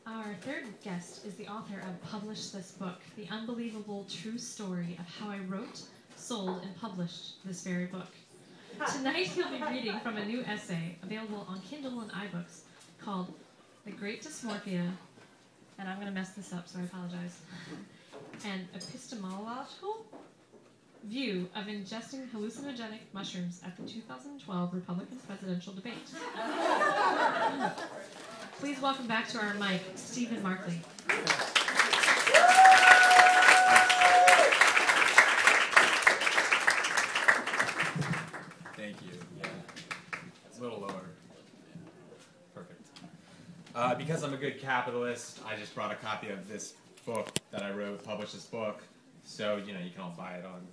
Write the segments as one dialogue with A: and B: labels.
A: Our third guest is the author of Publish This Book, the unbelievable true story of how I wrote, sold, and published this very book. Tonight he'll be reading from a new essay available on Kindle and iBooks called The Great Dysmorphia, and I'm going to mess this up, so I apologize, an epistemological view of ingesting hallucinogenic mushrooms at the 2012 Republican presidential debate. Please welcome back to our mic, Stephen Markley.
B: Thank you. Yeah, it's a little lower. Perfect. Because I'm a good capitalist, I just brought a copy of this book that I wrote, published this book, so you can all buy it on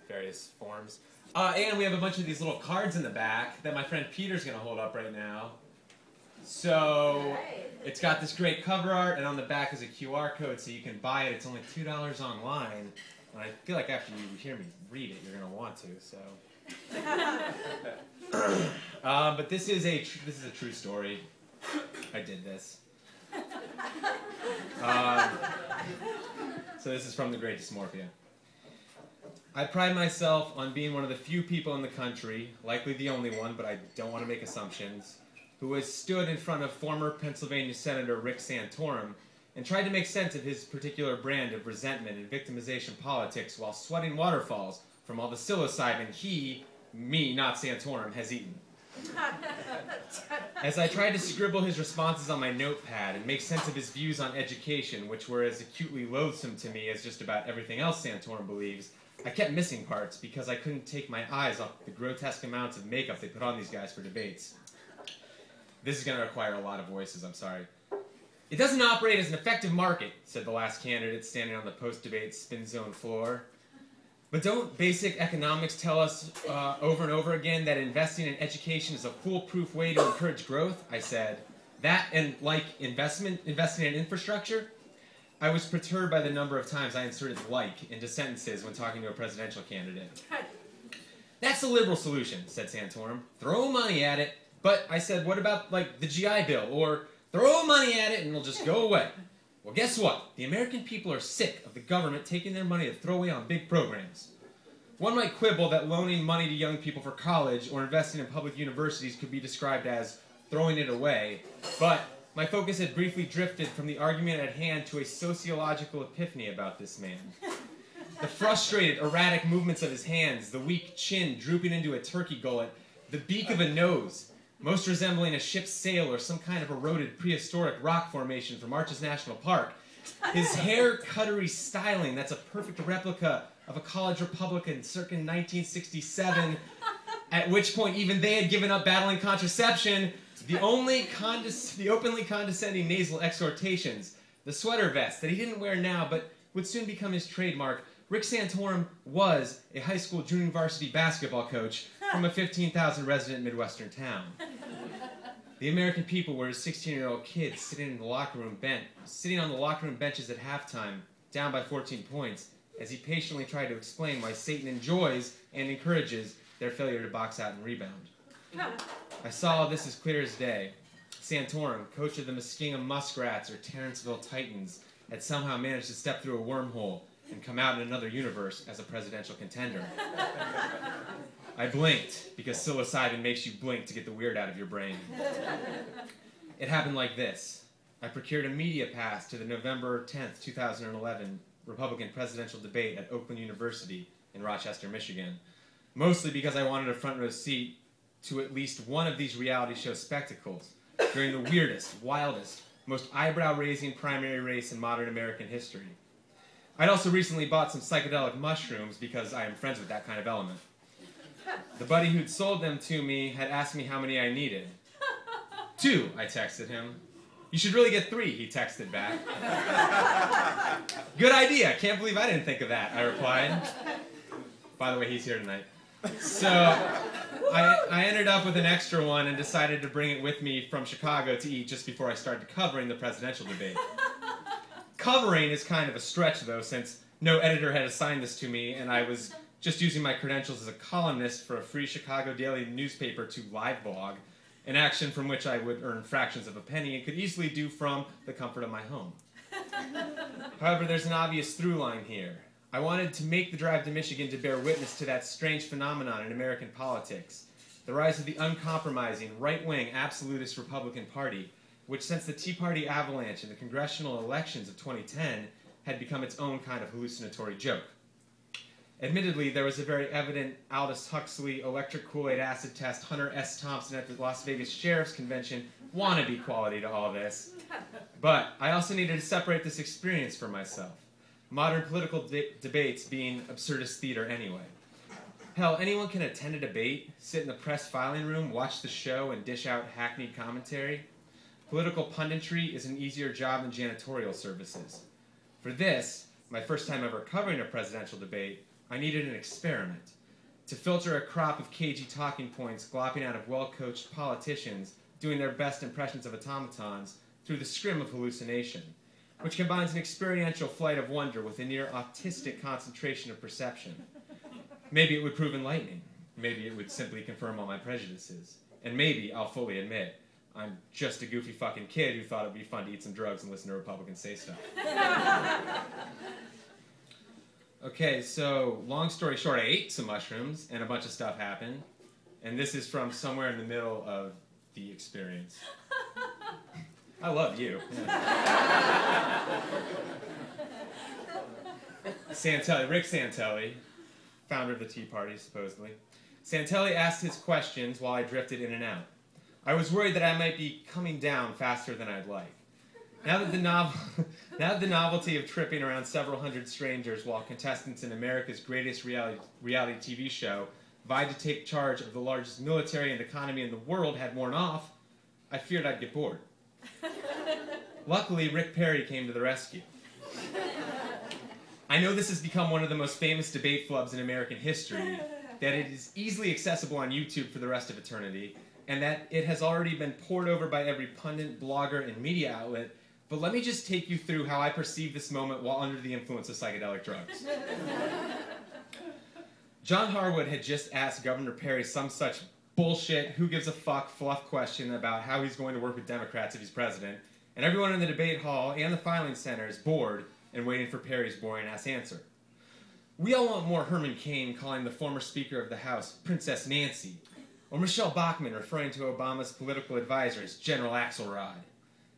B: various forms. And we have a bunch of these little cards in the back that my friend Peter's going to hold up right now. So it's got this great cover art, and on the back is a QR code so you can buy it. It's only $2 online, and I feel like after you hear me read it, you're going to want to. So, but this is a true story. I did this. So this is from the Great Dysmorphia. I pride myself on being one of the few people in the country, likely the only one, but I don't want to make assumptions, who has stood in front of former Pennsylvania Senator Rick Santorum and tried to make sense of his particular brand of resentment and victimization politics while sweating waterfalls from all the psilocybin he, me, not Santorum, has eaten. As I tried to scribble his responses on my notepad and make sense of his views on education, which were as acutely loathsome to me as just about everything else Santorum believes, I kept missing parts because I couldn't take my eyes off the grotesque amounts of makeup they put on these guys for debates. This is going to require a lot of voices, I'm sorry. It doesn't operate as an effective market, said the last candidate standing on the post-debate spin zone floor. But don't basic economics tell us over and over again that investing in education is a foolproof way to encourage growth? I said. That and like investing in infrastructure? I was perturbed by the number of times I inserted "like" into sentences when talking to a presidential candidate. That's the liberal solution, said Santorum. Throw money at it. But I said, what about, like, the GI Bill? Or throw money at it and it'll just go away. Well, guess what? The American people are sick of the government taking their money to throw away on big programs. One might quibble that loaning money to young people for college or investing in public universities could be described as throwing it away, but my focus had briefly drifted from the argument at hand to a sociological epiphany about this man. The frustrated, erratic movements of his hands, the weak chin drooping into a turkey gullet, the beak of a nose, most resembling a ship's sail or some kind of eroded prehistoric rock formation from Arches National Park. His hair-cuttery styling, that's a perfect replica of a college Republican circa 1967, at which point even they had given up battling contraception, the openly condescending nasal exhortations, the sweater vest that he didn't wear now but would soon become his trademark. Rick Santorum was a high school junior varsity basketball coach from a 15,000 resident Midwestern town. The American people were his 16-year-old kids sitting on the locker room benches at halftime, down by 14 points, as he patiently tried to explain why Satan enjoys and encourages their failure to box out and rebound. I saw this as clear as day. Santorum, coach of the Muskingum Muskrats or Terrenceville Titans, had somehow managed to step through a wormhole and come out in another universe as a presidential contender. I blinked, because psilocybin makes you blink to get the weird out of your brain. It happened like this. I procured a media pass to the November 10th, 2011 Republican presidential debate at Oakland University in Rochester, Michigan, mostly because I wanted a front row seat to at least one of these reality show spectacles during the weirdest, wildest, most eyebrow-raising primary race in modern American history. I'd also recently bought some psychedelic mushrooms because I am friends with that kind of element. The buddy who'd sold them to me had asked me how many I needed. 2, I texted him. You should really get 3, he texted back. Good idea. Can't believe I didn't think of that, I replied. By the way, he's here tonight. So I ended up with an extra one and decided to bring it with me from Chicago to eat just before I started covering the presidential debate. Covering is kind of a stretch, though, since no editor had assigned this to me, and I was just using my credentials as a columnist for a free Chicago daily newspaper to live blog, an action from which I would earn fractions of a penny and could easily do from the comfort of my home. However, there's an obvious through line here. I wanted to make the drive to Michigan to bear witness to that strange phenomenon in American politics, the rise of the uncompromising, right-wing, absolutist Republican Party, which since the Tea Party avalanche in the congressional elections of 2010 had become its own kind of hallucinatory joke. Admittedly, there was a very evident Aldous Huxley, electric Kool-Aid acid test, Hunter S. Thompson at the Las Vegas Sheriff's Convention wannabe quality to all this. But I also needed to separate this experience from myself. Modern political debates being absurdist theater anyway. Hell, anyone can attend a debate, sit in the press filing room, watch the show, and dish out hackneyed commentary. Political punditry is an easier job than janitorial services. For this, my first time ever covering a presidential debate, I needed an experiment. To filter a crop of cagey talking points glopping out of well-coached politicians doing their best impressions of automatons through the scrim of hallucination, which combines an experiential flight of wonder with a near autistic concentration of perception. Maybe it would prove enlightening. Maybe it would simply confirm all my prejudices. And maybe, I'll fully admit, I'm just a goofy fucking kid who thought it would be fun to eat some drugs and listen to Republicans say stuff. Okay, so long story short, I ate some mushrooms and a bunch of stuff happened. And this is from somewhere in the middle of the experience. I love you. Yeah. Santelli, Rick Santelli, founder of the Tea Party, supposedly. Santelli asked his questions while I drifted in and out. I was worried that I might be coming down faster than I'd like. Now that the novelty of tripping around several hundred strangers while contestants in America's greatest reality TV show vied to take charge of the largest military and economy in the world had worn off, I feared I'd get bored. Luckily, Rick Perry came to the rescue. I know this has become one of the most famous debate flubs in American history, that it is easily accessible on YouTube for the rest of eternity, and that it has already been poured over by every pundit, blogger, and media outlet, but let me just take you through how I perceive this moment while under the influence of psychedelic drugs. John Harwood had just asked Governor Perry some such bullshit, who gives a fuck fluff question about how he's going to work with Democrats if he's president, and everyone in the debate hall and the filing center is bored and waiting for Perry's boring-ass answer. We all want more Herman Cain calling the former Speaker of the House Princess Nancy, or Michelle Bachmann referring to Obama's political advisor as General Axelrod.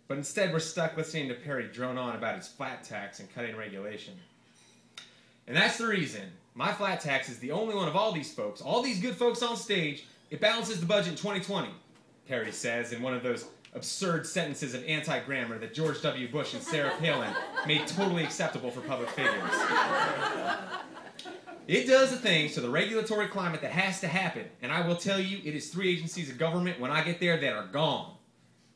B: But instead, we're stuck listening to Perry drone on about his flat tax and cutting regulation. And that's the reason. My flat tax is the only one of all these folks, all these good folks on stage, it balances the budget in 2020, Perry says in one of those absurd sentences of anti-grammar that George W. Bush and Sarah Palin made totally acceptable for public figures. It does the things to the regulatory climate that has to happen, and I will tell you, it is 3 agencies of government when I get there that are gone.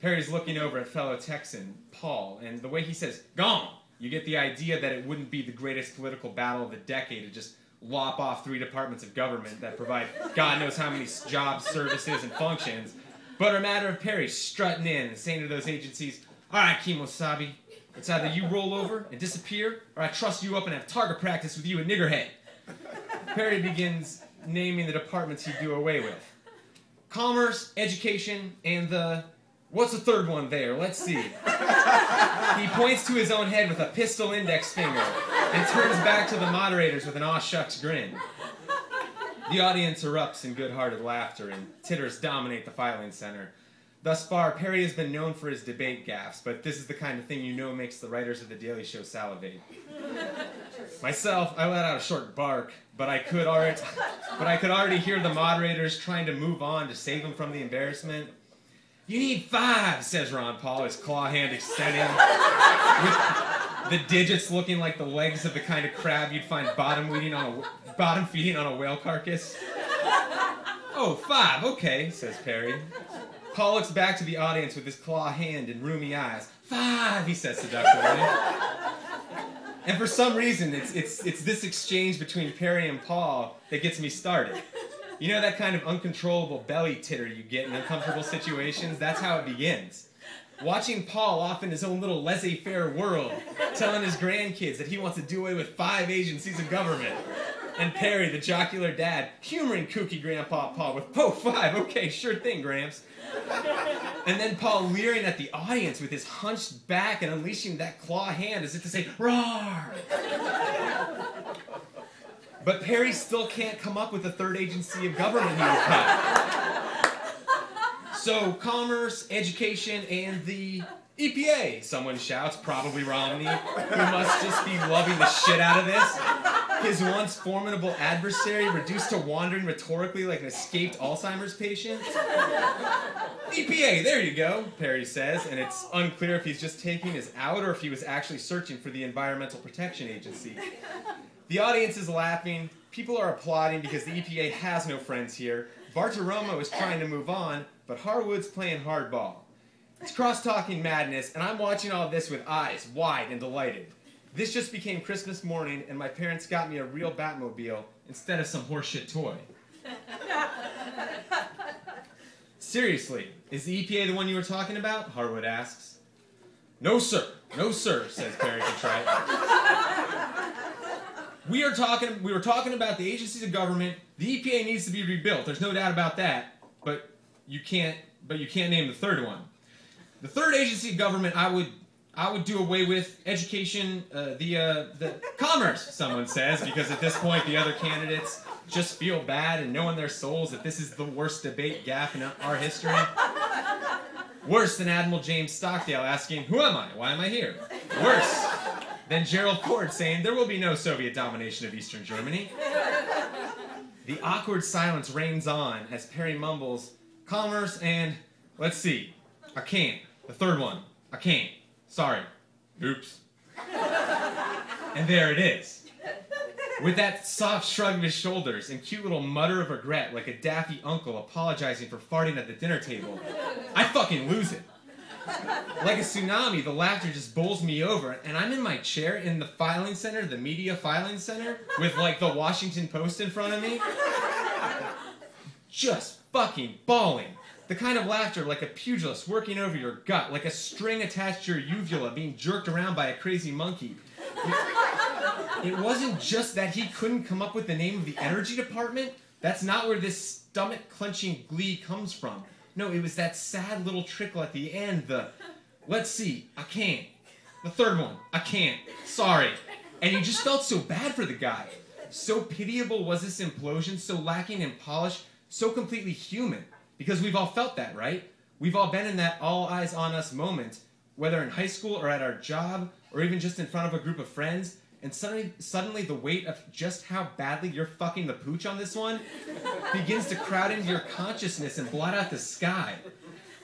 B: Perry's looking over at fellow Texan, Paul, and the way he says, gone, you get the idea that it wouldn't be the greatest political battle of the decade to just lop off 3 departments of government that provide God knows how many jobs, services, and functions, but a matter of Perry strutting in and saying to those agencies, all right, Kimosabe, it's either you roll over and disappear, or I trust you up and have target practice with you at Niggerhead. Perry begins naming the departments he'd do away with. Commerce, education, and the... What's the third one there? Let's see. He points to his own head with a pistol index finger and turns back to the moderators with an aw shucks grin. The audience erupts in good-hearted laughter and titters dominate the filing center. Thus far, Perry has been known for his debate gaffes, but this is the kind of thing you know makes the writers of The Daily Show salivate. Myself, I let out a short bark, but I could already hear the moderators trying to move on to save him from the embarrassment. You need 5, says Ron Paul, his claw hand extending, with the digits looking like the legs of the kind of crab you'd find bottom feeding on a whale carcass. Oh, 5, okay, says Perry. Paul looks back to the audience with his claw hand and rheumy eyes. 5, he says seductively. And for some reason, it's this exchange between Perry and Paul that gets me started. You know that kind of uncontrollable belly titter you get in uncomfortable situations? That's how it begins. Watching Paul off in his own little laissez-faire world, telling his grandkids that he wants to do away with 5 agencies of government. And Perry, the jocular dad, humoring kooky Grandpa Paul with, "Oh, 5, okay, sure thing, Gramps." And then Paul leering at the audience with his hunched back and unleashing that claw hand as if to say, "Roar!" But Perry still can't come up with a third agency of government he would cut. So, commerce, education, and the EPA, someone shouts, probably Romney, who must just be loving the shit out of this. His once formidable adversary reduced to wandering rhetorically like an escaped Alzheimer's patient. EPA, there you go, Perry says, and it's unclear if he's just taking his out or if he was actually searching for the Environmental Protection Agency. The audience is laughing, people are applauding because the EPA has no friends here. Bartiromo is trying to move on, but Harwood's playing hardball. It's cross-talking madness, and I'm watching all this with eyes wide and delighted. This just became Christmas morning, and my parents got me a real Batmobile instead of some horseshit toy. Seriously, is the EPA the one you were talking about? Harwood asks. No, sir. No, sir, says Perry contrite. We were talking about the agencies of government. The EPA needs to be rebuilt. There's no doubt about that. But you can't name the third one. The third agency of government I would do away with education, the commerce, someone says, because at this point the other candidates just feel bad and know in their souls that this is the worst debate gaffe in our history. Worse than Admiral James Stockdale asking, "Who am I? Why am I here?" Worse than Gerald Ford saying, "There will be no Soviet domination of Eastern Germany." The awkward silence reigns on as Perry mumbles, "Commerce and, let's see, I can't. The third one, I can't. Sorry. Oops." And there it is. With that soft shrug of his shoulders and cute little mutter of regret like a daffy uncle apologizing for farting at the dinner table, I fucking lose it. Like a tsunami, the laughter just bowls me over, and I'm in my chair in the filing center, the media filing center, with like the Washington Post in front of me. Just fucking bawling. The kind of laughter like a pugilist working over your gut, like a string attached to your uvula being jerked around by a crazy monkey. It wasn't just that he couldn't come up with the name of the energy department. That's not where this stomach-clenching glee comes from. No, it was that sad little trickle at the end, the, "Let's see, I can't. The third one, I can't. Sorry." And you just felt so bad for the guy. So pitiable was this implosion, so lacking in polish, so completely human. Because we've all felt that, right? We've all been in that all eyes on us moment, whether in high school or at our job, or even just in front of a group of friends, and suddenly the weight of just how badly you're fucking the pooch on this one begins to crowd into your consciousness and blot out the sky.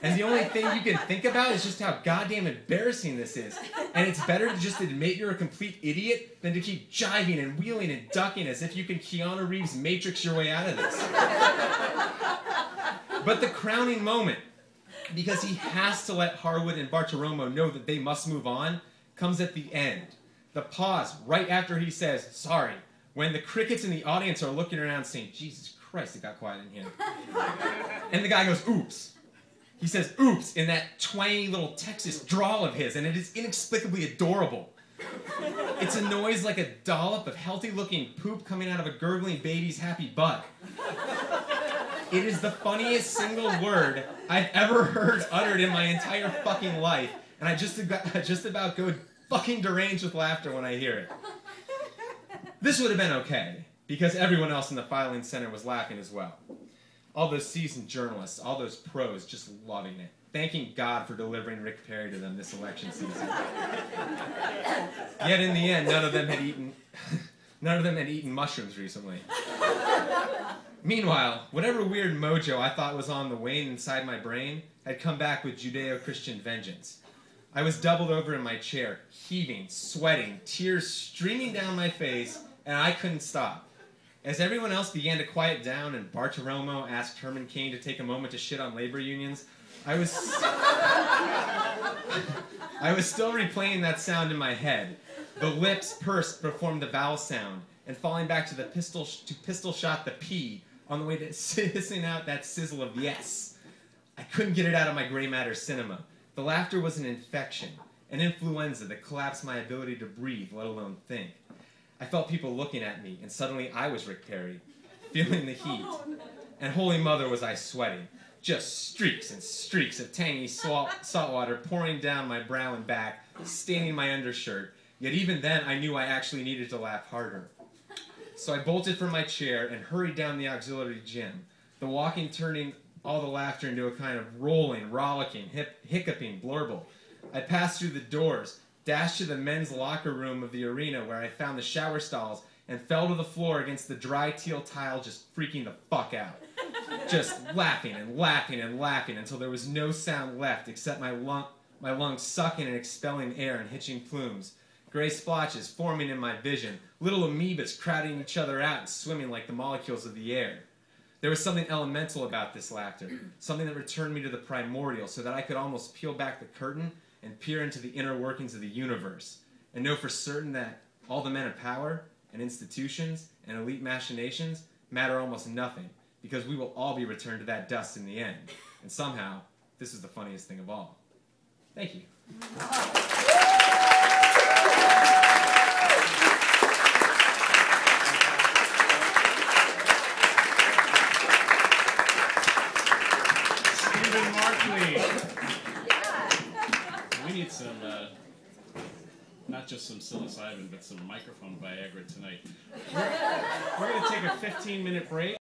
B: And the only thing you can think about is just how goddamn embarrassing this is. And it's better to just admit you're a complete idiot than to keep jiving and wheeling and ducking as if you can Keanu Reeves Matrix your way out of this. But the crowning moment, because he has to let Harwood and Bartiromo know that they must move on, comes at the end. The pause right after he says, "Sorry," when the crickets in the audience are looking around saying, "Jesus Christ, it got quiet in here." And the guy goes, "Oops." He says, "Oops," in that twangy little Texas drawl of his, and it is inexplicably adorable. It's a noise like a dollop of healthy-looking poop coming out of a gurgling baby's happy butt. It is the funniest single word I've ever heard uttered in my entire fucking life, and I just about go fucking deranged with laughter when I hear it. This would have been okay, because everyone else in the filing center was laughing as well. All those seasoned journalists, all those pros just loving it, thanking God for delivering Rick Perry to them this election season. Yet in the end, none of them had eaten mushrooms recently. Meanwhile, whatever weird mojo I thought was on the wane inside my brain had come back with Judeo-Christian vengeance. I was doubled over in my chair, heaving, sweating, tears streaming down my face, and I couldn't stop. As everyone else began to quiet down and Bartiromo asked Herman Cain to take a moment to shit on labor unions, I was still replaying that sound in my head. The lips pursed performed the vowel sound, and falling back to the pistol shot the P on the way to hissing out that sizzle of yes. I couldn't get it out of my gray matter cinema. The laughter was an infection, an influenza that collapsed my ability to breathe, let alone think. I felt people looking at me, and suddenly I was Rick Perry, feeling the heat. And holy mother was I sweating. Just streaks and streaks of tangy salt water pouring down my brow and back, staining my undershirt. Yet even then, I knew I actually needed to laugh harder. So I bolted from my chair and hurried down the auxiliary gym, the walking turning all the laughter into a kind of rolling, rollicking, hiccuping blurble. I passed through the doors, dashed to the men's locker room of the arena where I found the shower stalls, and fell to the floor against the dry teal tile, just freaking the fuck out. Just laughing and laughing and laughing until there was no sound left except my lungs sucking and expelling air and hitching plumes. Gray splotches forming in my vision, little amoebas crowding each other out and swimming like the molecules of the air. There was something elemental about this laughter, something that returned me to the primordial so that I could almost peel back the curtain and peer into the inner workings of the universe and know for certain that all the men of power and institutions and elite machinations matter almost nothing, because we will all be returned to that dust in the end. And somehow, this is the funniest thing of all. Thank you.
C: Markley. We need some, not just some psilocybin, but some microphone Viagra tonight. We're going to take a 15-minute break.